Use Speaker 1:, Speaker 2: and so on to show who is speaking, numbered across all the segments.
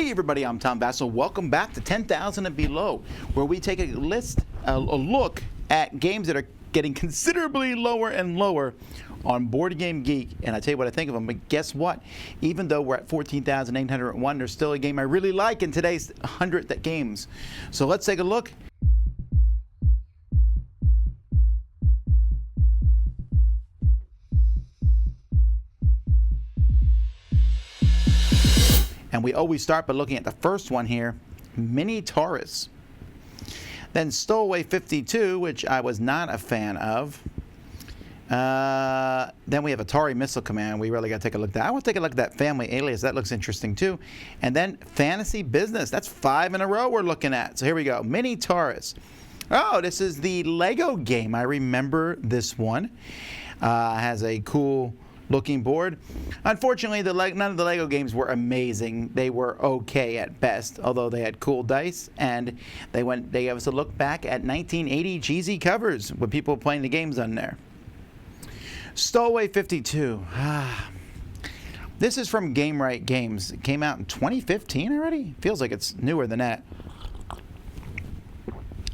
Speaker 1: Hey everybody, I'm Tom Vassell. Welcome back to 10,000 and Below, where we take a look at games that are getting considerably lower and lower on Board Game Geek. And I tell you what I think of them, but guess what? Even though we're at 14,801, there's still a game I really like in today's 100th games. So let's take a look. And we always start by looking at the first one here, Mini Taurus. Then Stowaway 52, which I was not a fan of. Then we have Atari Missile Command. We really got to take a look at that. I want to take a look at that Family Alias. That looks interesting too. And then Fantasy Business. That's 5 in a row we're looking at. So here we go. Mini Taurus. Oh, this is the Lego game. I remember this one. Has a cool looking board. Unfortunately, none of the Lego games were amazing. They were okay at best, although they had cool dice, and they gave us a look back at 1980 cheesy covers with people playing the games on there. Stowaway 52. This is from Game Right Games. It came out in 2015 already? Feels like it's newer than that.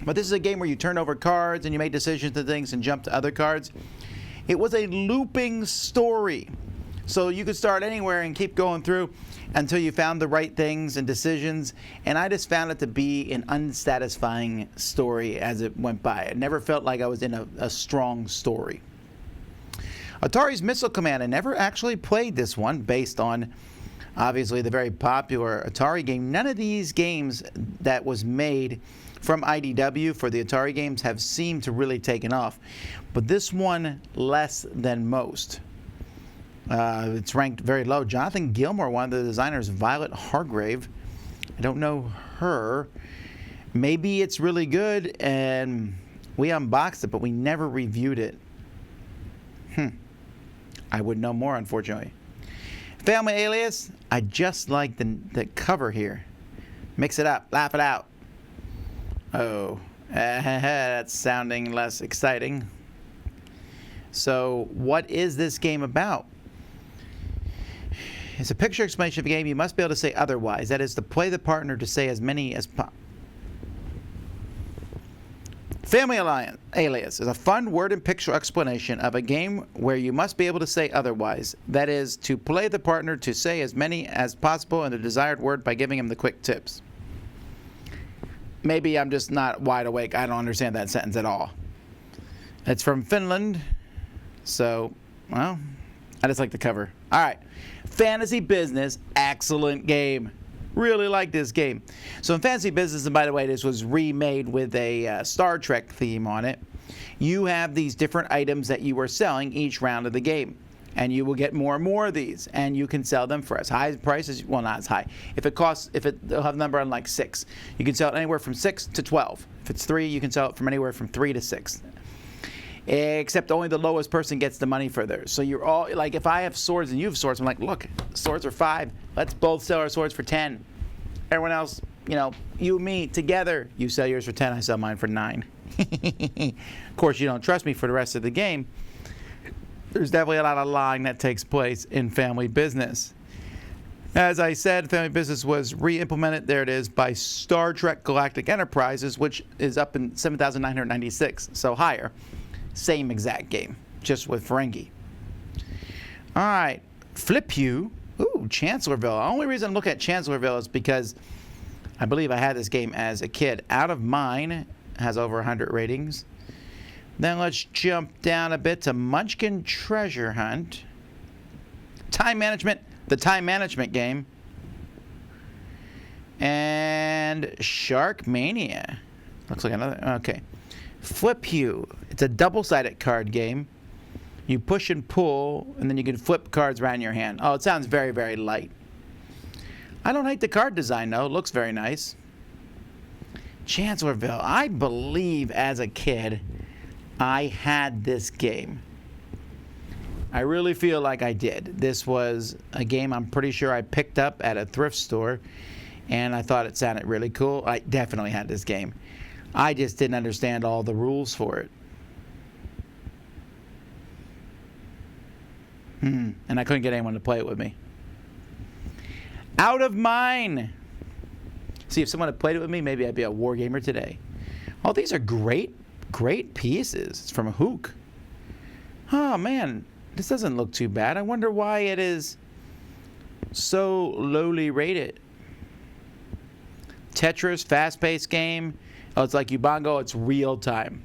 Speaker 1: But this is a game where you turn over cards and you make decisions and things and jump to other cards. It was a looping story. So you could start anywhere and keep going through until you found the right things and decisions. And I just found it to be an unsatisfying story as it went by. It never felt like I was in a strong story. Atari's Missile Command. I never actually played this one based on, obviously, the very popular Atari game. None of these games that was made from IDW for the Atari games have seemed to really taken off. But this one, less than most. It's ranked very low. Jonathan Gilmour, one of the designers, Violet Hargrave. I don't know her. Maybe it's really good, and we unboxed it, but we never reviewed it. I would know more, unfortunately. Family Alias, I just like the cover here. Mix it up, laugh it out. Oh, that's sounding less exciting. So, what is this game about? It's a picture explanation of the game. You must be able to say otherwise. That is, to play the partner to say as many as possible. Family Alias is a fun word and picture explanation of a game where you must be able to say otherwise. That is, to play the partner to say as many as possible in the desired word by giving him the quick tips. Maybe I'm just not wide awake. I don't understand that sentence at all. It's from Finland. So, well, I just like the cover. All right. Fantasy Business, excellent game. Really like this game. So in Fantasy Business, and by the way, this was remade with a Star Trek theme on it. You have these different items that you are selling each round of the game. And you will get more and more of these, and you can sell them for as high as prices. Well, not as high. They'll have a number on like 6. You can sell it anywhere from 6 to 12. If it's 3, you can sell it from anywhere from 3 to 6. Except only the lowest person gets the money for theirs. So you're all like, if I have swords and you have swords, I'm like, look, swords are 5. Let's both sell our swords for 10. Everyone else, you and me together, you sell yours for 10, I sell mine for 9. Of course, you don't trust me for the rest of the game. There's definitely a lot of lying that takes place in Family Business. As I said, Family Business was re-implemented, there it is, by Star Trek Galactic Enterprises, which is up in 7,996, so higher. Same exact game, just with Ferengi. All right, Flip You. Ooh, Chancellorville. The only reason I'm looking at Chancellorville is because I believe I had this game as a kid. Out of Mine has over 100 ratings. Then let's jump down a bit to Munchkin Treasure Hunt. Time Management, the time management game. And Sharkmania. Looks like another, okay. Flip You. It's a double-sided card game. You push and pull, and then you can flip cards around your hand. Oh, it sounds very, very light. I don't hate the card design, though. It looks very nice. Chancellorville. I believe as a kid, I had this game. I really feel like I did. This was a game I'm pretty sure I picked up at a thrift store, and I thought it sounded really cool. I definitely had this game. I just didn't understand all the rules for it. And I couldn't get anyone to play it with me. Out of Mine. See, if someone had played it with me, maybe I'd be a war gamer today. Oh, these are great pieces. It's from Hook. Oh, man. This doesn't look too bad. I wonder why it is so lowly rated. Tetris, fast-paced game. Oh, it's like Ubongo. It's real time.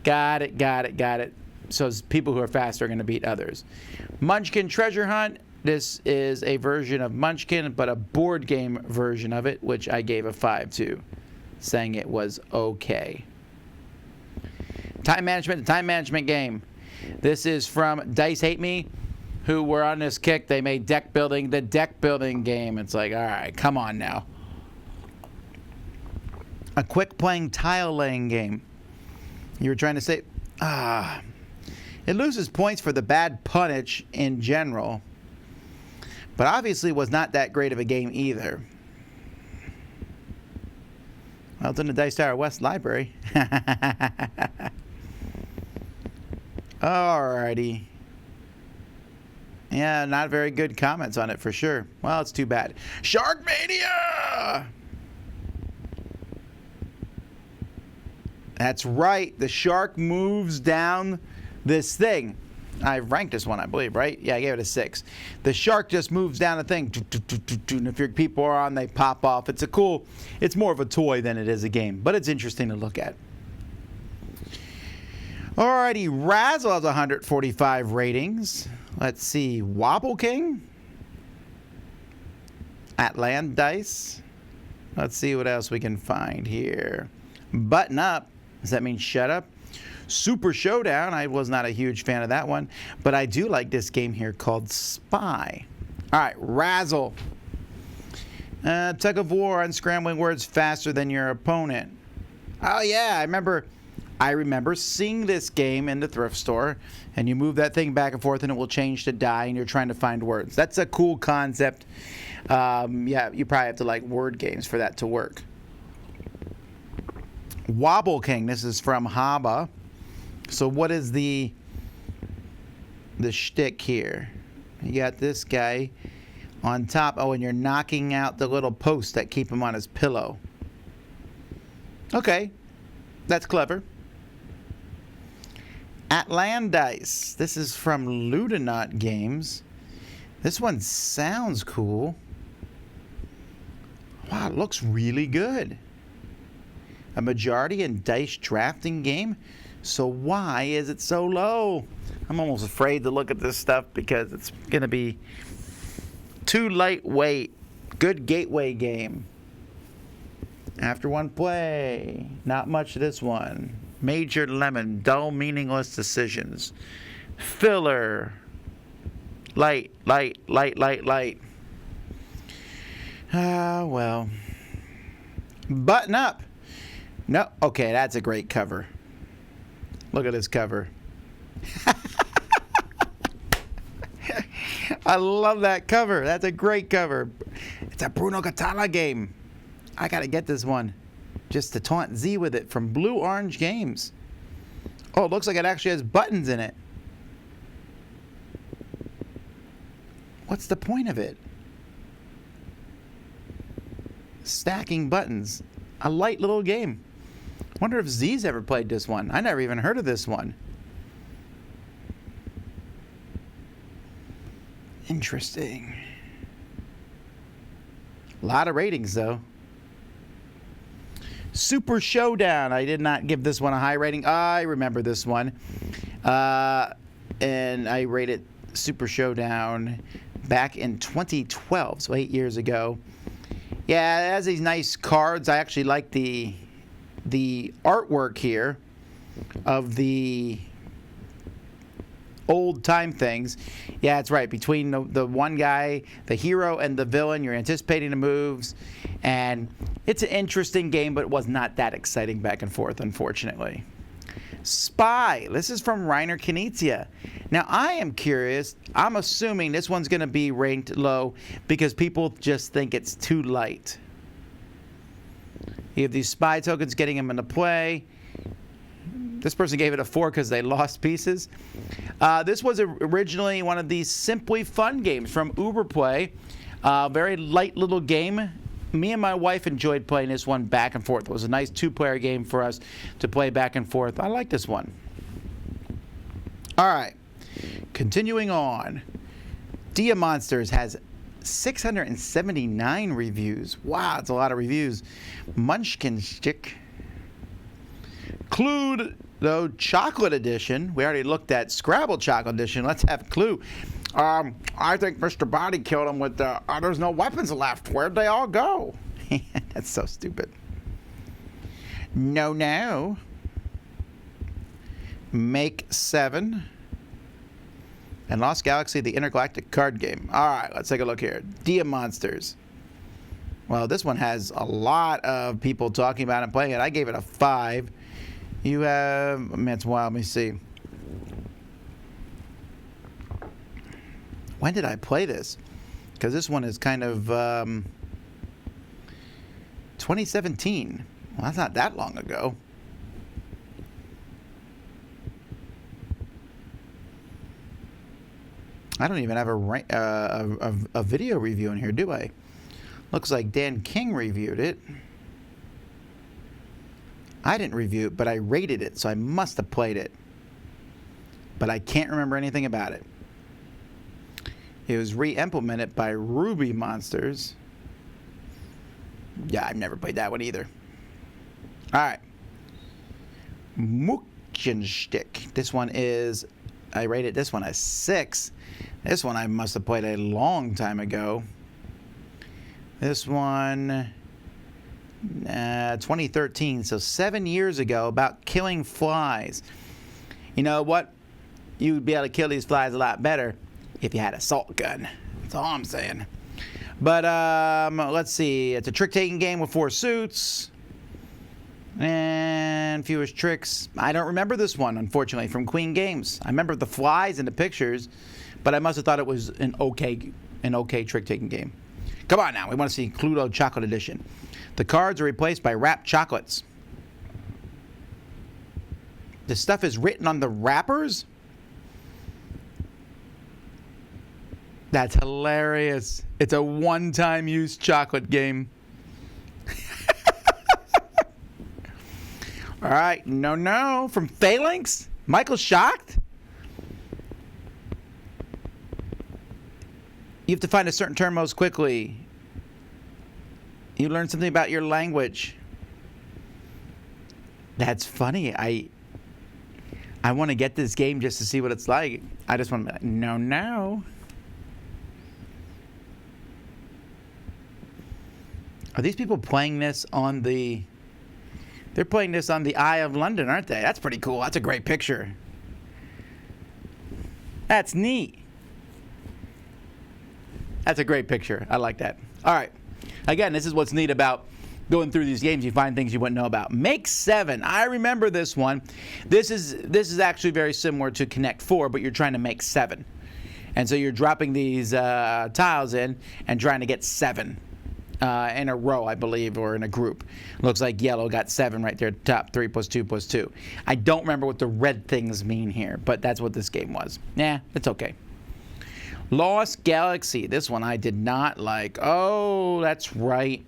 Speaker 1: Got it. So people who are fast are going to beat others. Munchkin Treasure Hunt. This is a version of Munchkin, but a board game version of it, which I gave a 5 to, saying it was okay. Time Management, the time management game. This is from Dice Hate Me, who were on this kick. They made deck building, the deck building game. It's like, all right, come on now. A quick playing tile laying game. You were trying to say, it loses points for the bad punnage in general, but obviously was not that great of a game either. Well, it's in the Dice Tower West Library. Alrighty. Yeah, not very good comments on it for sure. Well, it's too bad. Sharkmania! That's right. The shark moves down this thing. I ranked this one, I believe, right? Yeah, I gave it a 6. The shark just moves down the thing. And if your people are on, they pop off. It's more of a toy than it is a game, but it's interesting to look at. Alrighty, Razzle has 145 ratings. Let's see, Wobble King. Atlant Dice. Let's see what else we can find here. Button Up. Does that mean shut up? Super Showdown. I was not a huge fan of that one, but I do like this game here called Spy. All right, Razzle. Tug of War, unscrambling words faster than your opponent. Oh yeah, I remember seeing this game in the thrift store, and you move that thing back and forth and it will change to die, and you're trying to find words. That's a cool concept. Yeah, you probably have to like word games for that to work. Wobble King. This is from Haba. So what is the shtick here? You got this guy on top. Oh, and you're knocking out the little posts that keep him on his pillow. Okay, that's clever. Atlant Dice. This is from Ludonaut Games. This one sounds cool. Wow, it looks really good. A majority in dice drafting game. So why is it so low? I'm almost afraid to look at this stuff because it's going to be too lightweight. Good gateway game. After one play. Not much of this one. Major Lemon. Dull, meaningless decisions. Filler. Light. Well. Button Up. No. Okay, that's a great cover. Look at this cover. I love that cover. That's a great cover. It's a Bruno Catala game. I got to get this one just to taunt Z with it from Blue Orange Games. Oh, it looks like it actually has buttons in it. What's the point of it? Stacking buttons. A light little game. Wonder if Z's ever played this one. I never even heard of this one. Interesting. A lot of ratings, though. Super Showdown. I did not give this one a high rating. I remember this one. And I rated Super Showdown back in 2012, so 8 years ago. Yeah, it has these nice cards. I actually like the artwork here of the old time things. Yeah, it's right. Between the one guy, the hero, and the villain, you're anticipating the moves. And it's an interesting game, but it was not that exciting back and forth, unfortunately. Spy. This is from Reiner Knizia. Now, I am curious. I'm assuming this one's going to be ranked low because people just think it's too light. You have these spy tokens getting them into play. This person gave it a 4 because they lost pieces. This was originally one of these Simply Fun games from Uberplay. Very light little game. Me and my wife enjoyed playing this one back and forth. It was a nice two-player game for us to play back and forth. I like this one. All right. Continuing on. Dia Monsters has 679 reviews. Wow, that's a lot of reviews. Munchkin Stick. Clue, though, Chocolate Edition. We already looked at Scrabble Chocolate Edition. Let's have Clue. I think Mr. Body killed him with there's no weapons left. Where'd they all go? That's so stupid. No. Make 7. And Lost Galaxy, the Intergalactic card game. All right, let's take a look here. Dia Monsters. Well, this one has a lot of people talking about it and playing it. I gave it a 5. You have, it's wild. Let me see. When did I play this? Because this one is kind of 2017. Well, that's not that long ago. I don't even have a video review in here, do I? Looks like Dan King reviewed it. I didn't review it, but I rated it, so I must have played it. But I can't remember anything about it. It was re-implemented by Ruby Monsters. Yeah, I've never played that one either. All right. Munchkin Stick. This one is, I rated this one a 6. This one I must have played a long time ago. This one, 2013, so 7 years ago, about killing flies. You know what? You'd be able to kill these flies a lot better if you had a salt gun. That's all I'm saying. But let's see. It's a trick-taking game with 4 suits. And fewest tricks. I don't remember this one, unfortunately, from Queen Games. I remember the flies in the pictures, but I must have thought it was an okay trick-taking game. Come on now. We want to see Cluedo Chocolate Edition. The cards are replaced by wrapped chocolates. The stuff is written on the wrappers? That's hilarious. It's a one-time use chocolate game. All right. No. From Phalanx? Michael shocked? You have to find a certain term most quickly. You learn something about your language. That's funny. I want to get this game just to see what it's like. I just want to be like, no. Are these people playing this on the... They're playing this on the Eye of London, aren't they? That's pretty cool. That's a great picture. That's neat. That's a great picture. I like that. All right. Again, this is what's neat about going through these games. You find things you wouldn't know about. Make 7. I remember this one. This is actually very similar to Connect 4, but you're trying to make 7. And so you're dropping these tiles in and trying to get 7. In a row, I believe, or in a group. Looks like yellow got 7 right there at the top. 3 + 2 + 2. I don't remember what the red things mean here, but that's what this game was. Yeah, it's okay. Lost Galaxy. This one I did not like. Oh, that's right.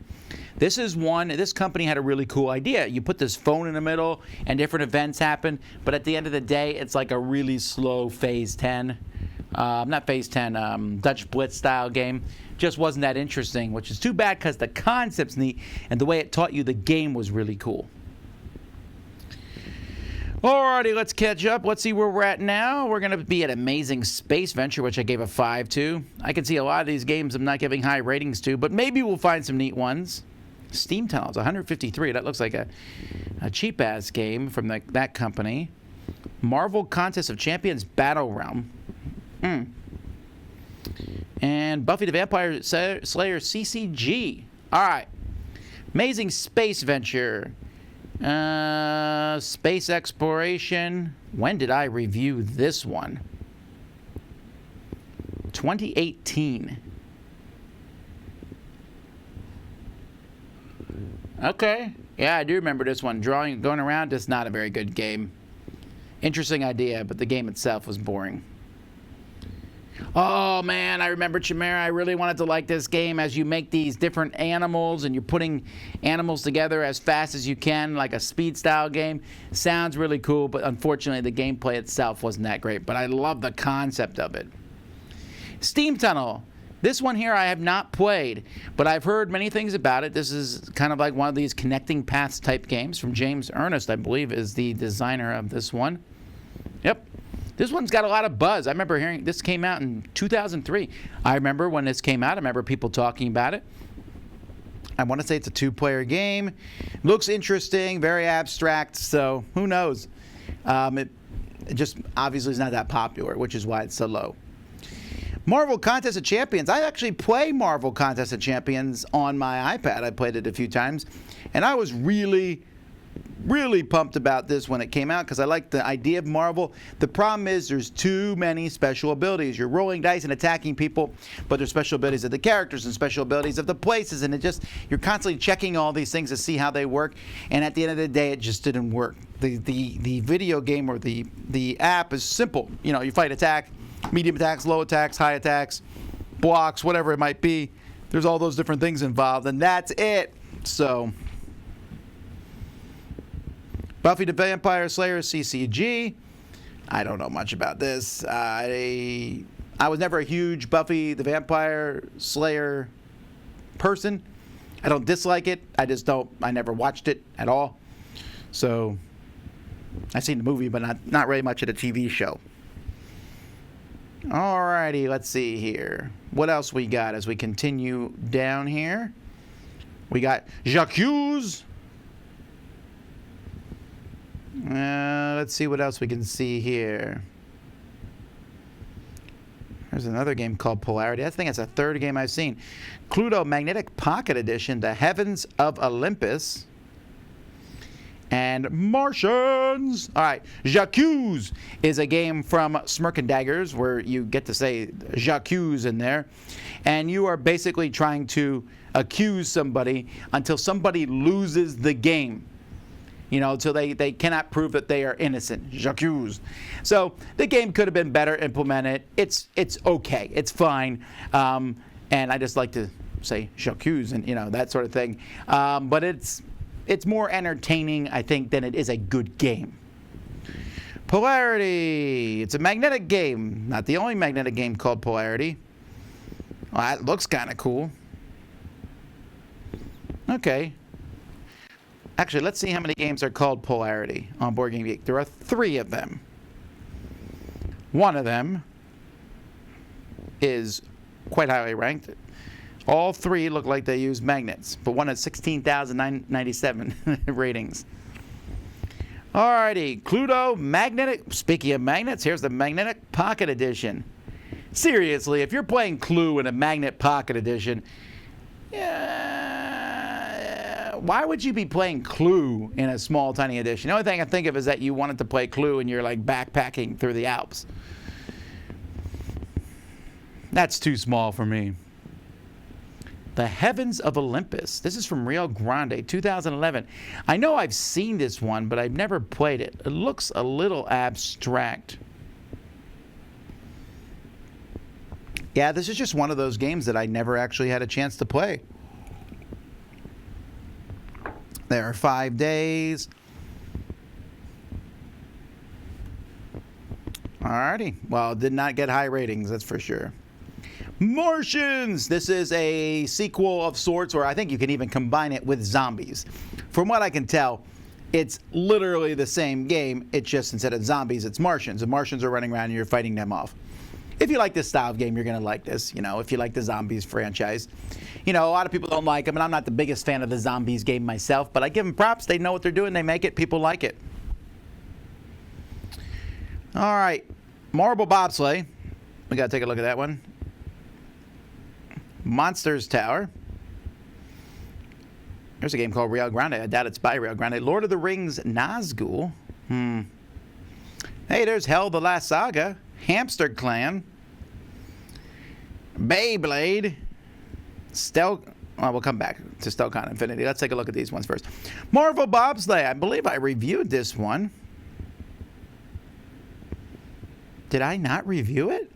Speaker 1: This is one, this company had a really cool idea. You put this phone in the middle and different events happen, but at the end of the day, it's like a really slow Phase 10. Not Phase 10, Dutch Blitz style game. Just wasn't that interesting, which is too bad because the concept's neat and the way it taught you the game was really cool. Alrighty, let's catch up. Let's see where we're at now. We're going to be at Amazing Space Venture, which I gave a 5 to. I can see a lot of these games I'm not giving high ratings to, but maybe we'll find some neat ones. Steam Tunnels, 153. That looks like a cheap-ass game from that company. Marvel Contest of Champions Battle Realm. And Buffy the Vampire Slayer CCG. All right. Amazing Space Venture. Space Exploration. When did I review this one? 2018. Okay. Yeah, I do remember this one. Going around, just not a very good game. Interesting idea, but the game itself was boring. Oh man, I remember Chimera. I really wanted to like this game as you make these different animals and you're putting animals together as fast as you can, like a speed style game. Sounds really cool, but unfortunately the gameplay itself wasn't that great. But I love the concept of it. Steam Tunnel. This one here I have not played, but I've heard many things about it. This is kind of like one of these connecting paths type games from James Ernest, I believe, is the designer of this one. Yep. This one's got a lot of buzz. I remember hearing this came out in 2003. I remember when this came out. I remember people talking about it. I want to say it's a 2-player game. Looks interesting, very abstract, so who knows? It just obviously is not that popular, which is why it's so low. Marvel Contest of Champions. I actually play Marvel Contest of Champions on my iPad. I played it a few times, and I was really pumped about this when it came out because I like the idea of Marvel. The problem is there's too many special abilities. You're rolling dice and attacking people, but there's special abilities of the characters and special abilities of the places, and you're constantly checking all these things to see how they work, and at the end of the day, it just didn't work. The video game or the app is simple. You know, you fight attack, medium attacks, low attacks, high attacks, blocks, whatever it might be. There's all those different things involved, and that's it. So, Buffy the Vampire Slayer CCG. I don't know much about this. I was never a huge Buffy the Vampire Slayer person. I don't dislike it. I never watched it at all. So, I've seen the movie, but not really much of the TV show. Alrighty, let's see here. What else we got as we continue down here? We got Jacques. Let's see what else we can see here. There's another game called Polarity. I think it's a third game I've seen. Cluedo Magnetic Pocket Edition, The Heavens of Olympus. And Martians. All right, Jacques is a game from Smirk and Daggers where you get to say Jacques in there. And you are basically trying to accuse somebody until somebody loses the game. You know, until they cannot prove that they are innocent. Jacques. So the game could have been better implemented. It's okay. It's fine. And I just like to say Jacques and, you know, that sort of thing. But it's more entertaining, I think, than it is a good game. Polarity. It's a magnetic game. Not the only magnetic game called Polarity. Well, that looks kind of cool. Okay. Actually, let's see how many games are called Polarity on Board Game Geek. There are 3 of them. One of them is quite highly ranked. All 3 look like they use magnets, but one has 16,997 ratings. Alrighty, Cluedo Magnetic. Speaking of magnets, here's the Magnetic Pocket Edition. Seriously, if you're playing Clue in a Magnet Pocket Edition, why would you be playing Clue in a small, tiny edition? The only thing I think of is that you wanted to play Clue and you're like backpacking through the Alps. That's too small for me. The Heavens of Olympus. This is from Rio Grande, 2011. I know I've seen this one, but I've never played it. It looks a little abstract. Yeah, this is just one of those games that I never actually had a chance to play. There are 5 days. Alrighty. Well, it did not get high ratings, that's for sure. Martians! This is a sequel of sorts, or I think you can even combine it with zombies. From what I can tell, it's literally the same game. It's just instead of zombies, it's Martians. The Martians are running around and you're fighting them off. If you like this style of game, you're going to like this. You know, if you like the Zombies franchise. You know, a lot of people don't like them, and I'm not the biggest fan of the Zombies game myself, but I give them props. They know what they're doing. They make it. People like it. All right. Marble Bobsleigh. We got to take a look at that one. Monsters Tower. There's a game called Rio Grande. I doubt it's by Rio Grande. Lord of the Rings Nazgul. Hey, there's Hell the Last Saga. Hamster Clan. Beyblade. We'll come back to Stelcon Infinity. Let's take a look at these ones first. Marvel Bobsleigh. I believe I reviewed this one. Did I not review it?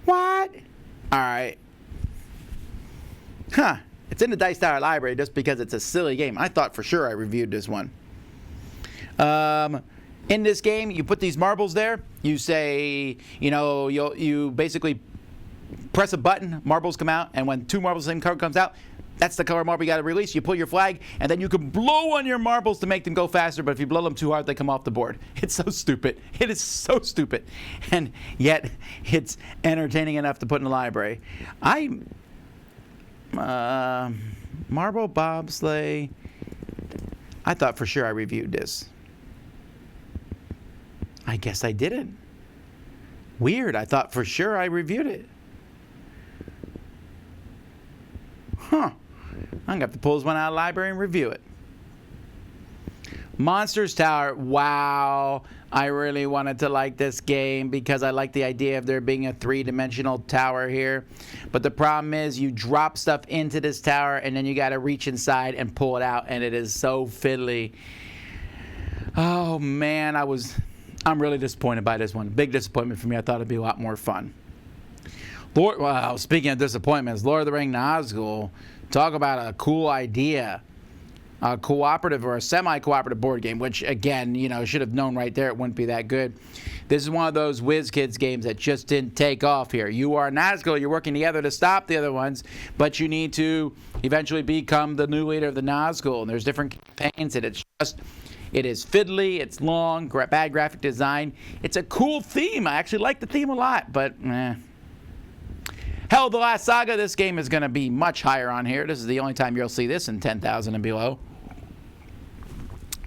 Speaker 1: What? All right. Huh. It's in the Dice Tower library just because it's a silly game. I thought for sure I reviewed this one. In this game, you put these marbles there. You say, you basically press a button, marbles come out, and when 2 marbles, the same card comes out, that's the color marble you got to release. You pull your flag, and then you can blow on your marbles to make them go faster, but if you blow them too hard, they come off the board. It's so stupid. It is so stupid. And yet, it's entertaining enough to put in the library. Marble Bobsleigh. I thought for sure I reviewed this. I guess I didn't. Weird. I thought for sure I reviewed it. Huh. I'm going to have to pull this one out of the library and review it. Monsters Tower. Wow. I really wanted to like this game because I like the idea of there being a 3-dimensional tower here. But the problem is you drop stuff into this tower and then you got to reach inside and pull it out, and it is so fiddly. Oh, man. I'm really disappointed by this one. Big disappointment for me. I thought it'd be a lot more fun. Speaking of disappointments, Lord of the Rings Nazgul. Talk about a cool idea. A cooperative or a semi-cooperative board game, which, again, should have known right there it wouldn't be that good. This is one of those whiz kids games that just didn't take off here. You are Nazgul. You're working together to stop the other ones, but you need to eventually become the new leader of the Nazgul. And there's different campaigns, and it is fiddly, it's long, bad graphic design. It's a cool theme. I actually like the theme a lot, but Hell, The Last Saga, this game is going to be much higher on here. This is the only time you'll see this in 10,000 and below.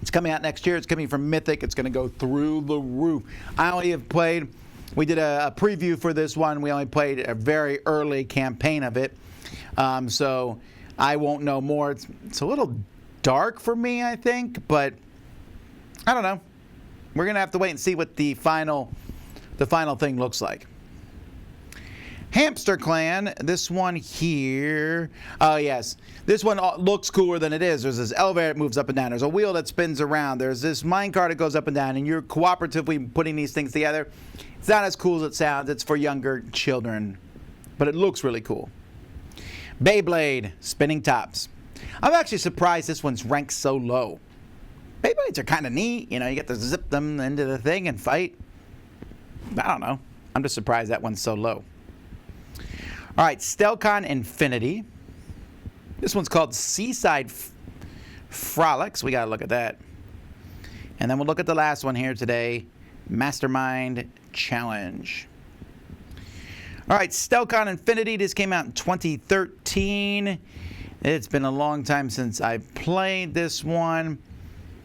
Speaker 1: It's coming out next year. It's coming from Mythic. It's going to go through the roof. I only have played, we did a preview for this one. We only played a very early campaign of it. So I won't know more. It's a little dark for me, I think, but I don't know. We're going to have to wait and see what the final thing looks like. Hamster Clan, this one here. Oh, yes. This one looks cooler than it is. There's this elevator that moves up and down. There's a wheel that spins around. There's this minecart that goes up and down, and you're cooperatively putting these things together. It's not as cool as it sounds. It's for younger children, but it looks really cool. Beyblade, Spinning Tops. I'm actually surprised this one's ranked so low. Beyblades are kind of neat. You get to zip them into the thing and fight. I don't know. I'm just surprised that one's so low. All right, Stelcon Infinity. This one's called Seaside Frolics. We got to look at that. And then we'll look at the last one here today, Mastermind Challenge. All right, Stelcon Infinity. This came out in 2013. It's been a long time since I played this one.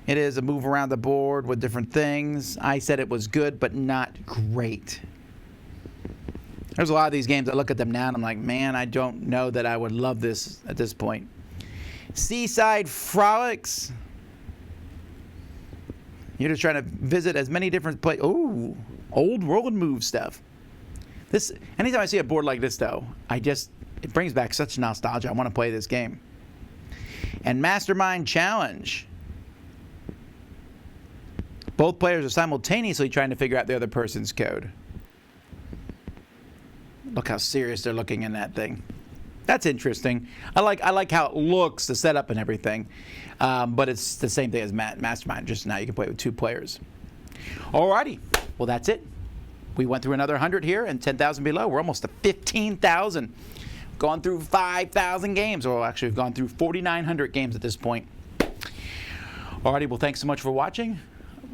Speaker 1: It is a move around the board with different things. I said it was good, but not great. There's a lot of these games, I look at them now and I'm like, man, I don't know that I would love this at this point. Seaside Frolics. You're just trying to visit as many different places. Ooh, old roll and move stuff. Anytime I see a board like this, though, it brings back such nostalgia. I want to play this game. And Mastermind Challenge. Both players are simultaneously trying to figure out the other person's code. Look how serious they're looking in that thing. That's interesting. I like how it looks, the setup and everything. But it's the same thing as Mastermind. Just now you can play with 2 players. Alrighty. Well, that's it. We went through another 100 here and 10,000 below. We're almost to 15,000. Gone through 5,000 games. Or actually, we've gone through 4,900 games at this point. Alrighty. Well, thanks so much for watching.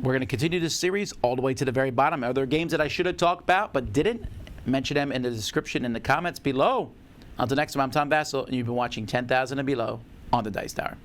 Speaker 1: We're going to continue this series all the way to the very bottom. Are there games that I should have talked about but didn't? Mention them in the description in the comments below. Until next time, I'm Tom Vassell, and you've been watching 10,000 and Below on the Dice Tower.